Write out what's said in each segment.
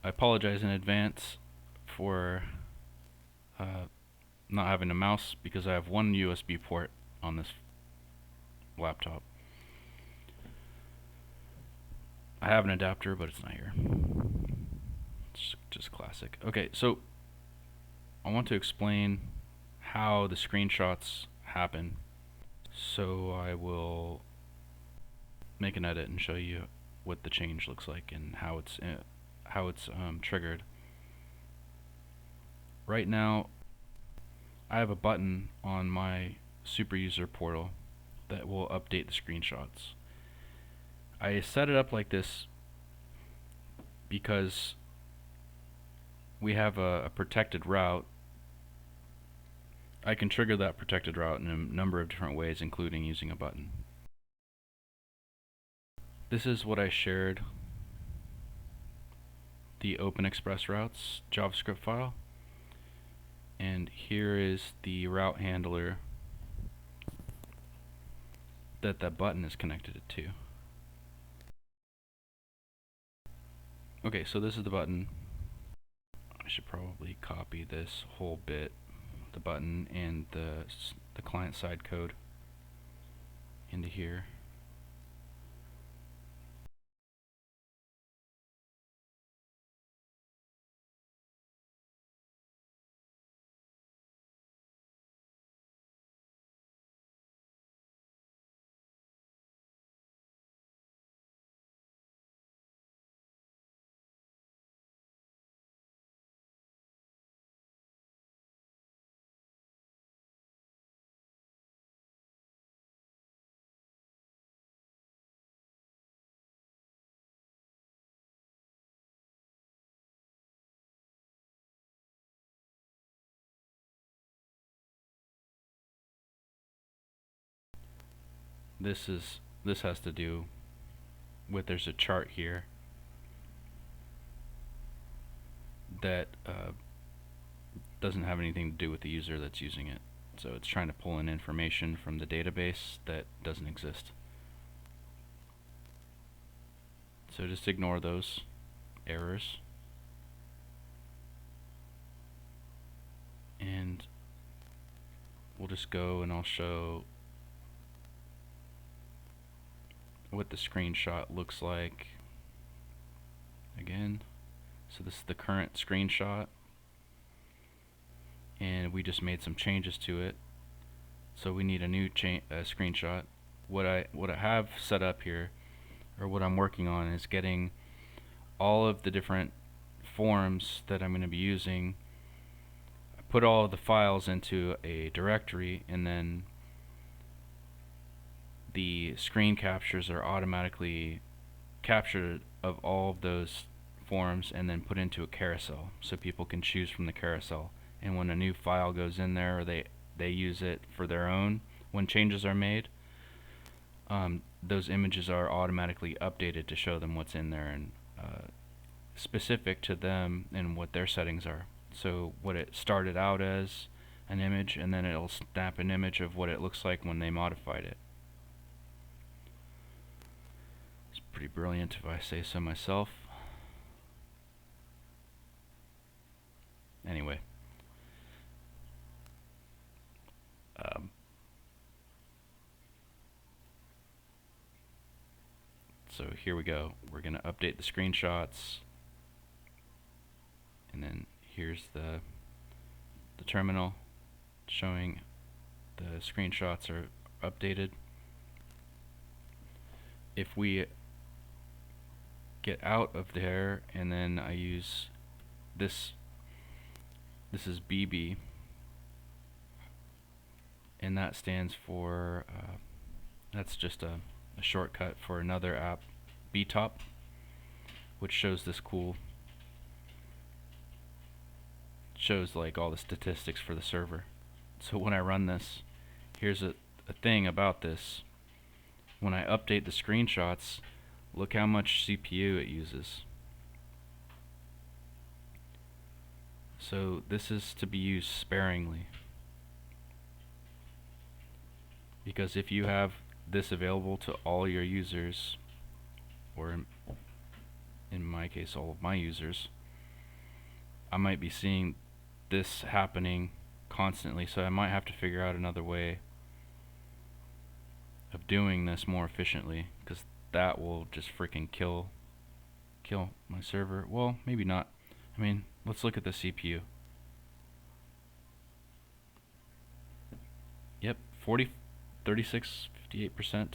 I apologize in advance for not having a mouse because I have one USB port on this laptop. I have an adapter, but it's not here. It's just classic. Okay, so I want to explain how the screenshots happen. So I will make an edit and show you what the change looks like and how it's triggered. Right now, I have a button on my super user portal that will update the screenshots. I set it up like this because we have a protected route. I can trigger that protected route in a number of different ways, including using a button. This is what I shared, the OpenExpress routes JavaScript file, and here is the route handler that button is connected to. Okay, so this is the button. I should probably copy this whole bit, the button and the client side code into here. This has to do with, there's a chart here that doesn't have anything to do with the user that's using it. So it's trying to pull in information from the database that doesn't exist. So just ignore those errors. And we'll just go and I'll show what the screenshot looks like again. So this is the current screenshot, and we just made some changes to it, so we need a new screenshot. What I have set up here, or what I'm working on, is getting all of the different forms that I'm going to be using, put all of the files into a directory, and then the screen captures are automatically captured of all of those forms and then put into a carousel, so people can choose from the carousel. And when a new file goes in there, or they use it for their own, when changes are made, those images are automatically updated to show them what's in there and specific to them and what their settings are. So what it started out as an image, and then it'll snap an image of what it looks like when they modified it. It's pretty brilliant if I say so myself. Anyway, so here we go. We're going to update the screenshots, and then here's the terminal showing the screenshots are updated. If we get out of there, and then I use this is BB, and that stands for that's just a shortcut for another app, BTOP, which shows this cool, shows like all the statistics for the server. So when I run this, here's a thing about this. When I update the screenshots, look how much CPU it uses. So this is to be used sparingly, because if you have this available to all your users, or in my case all of my users, I might be seeing this happening constantly, so I might have to figure out another way of doing this more efficiently, because that will just freaking kill my server. Well, maybe not. I mean, let's look at the CPU. Yep, 40, 36, 58%,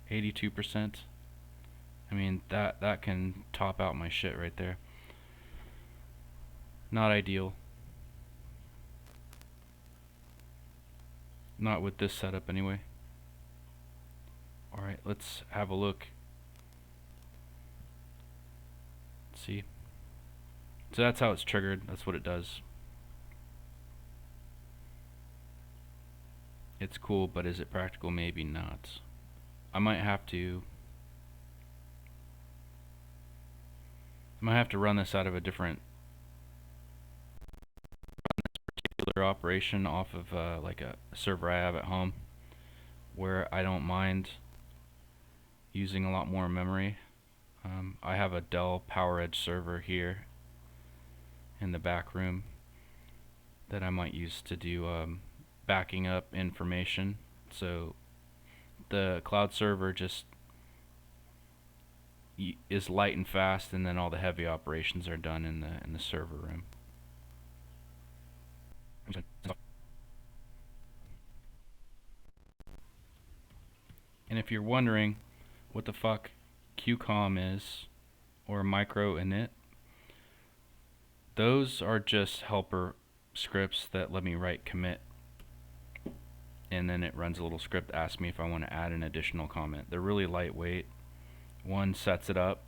82%. I mean, that can top out my shit right there. Not ideal. Not with this setup anyway. Alright, let's have a look. Let's see. So that's how it's triggered. That's what it does. It's cool, but is it practical? Maybe not. I might have to run this out of a different particular operation off of like a server I have at home, where I don't mind using a lot more memory. I have a Dell PowerEdge server here in the back room that I might use to do backing up information. So the cloud server just is light and fast, and then all the heavy operations are done in the server room. And if you're wondering what the fuck QCOM is, or micro init, those are just helper scripts that let me write commit, and then it runs a little script, asks me if I want to add an additional comment. They're really lightweight. One sets it up.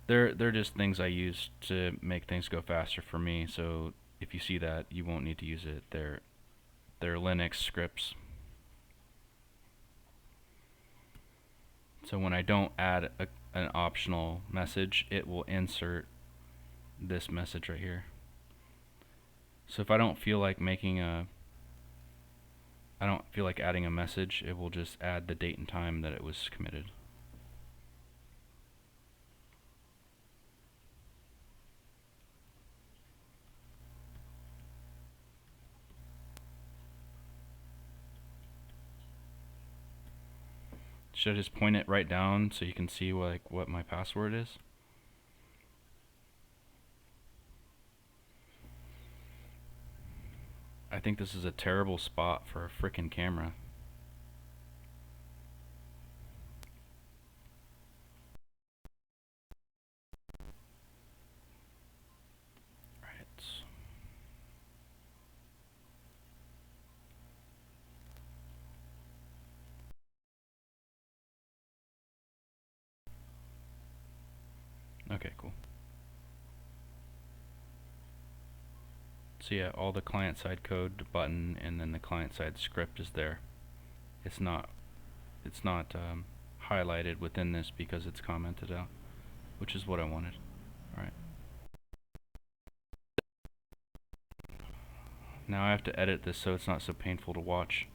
They're just things I use to make things go faster for me. So if you see that, you won't need to use it. They're Linux scripts. So when I don't add an optional message, it will insert this message right here. So if I don't feel like adding a message, it will just add the date and time that it was committed. Should I just point it right down so you can see like what my password is? I think this is a terrible spot for a frickin' camera. Right. Okay, cool. So yeah, all the client-side code button and then the client-side script is there. It's not highlighted within this because it's commented out, which is what I wanted. Alright. Now I have to edit this so it's not so painful to watch.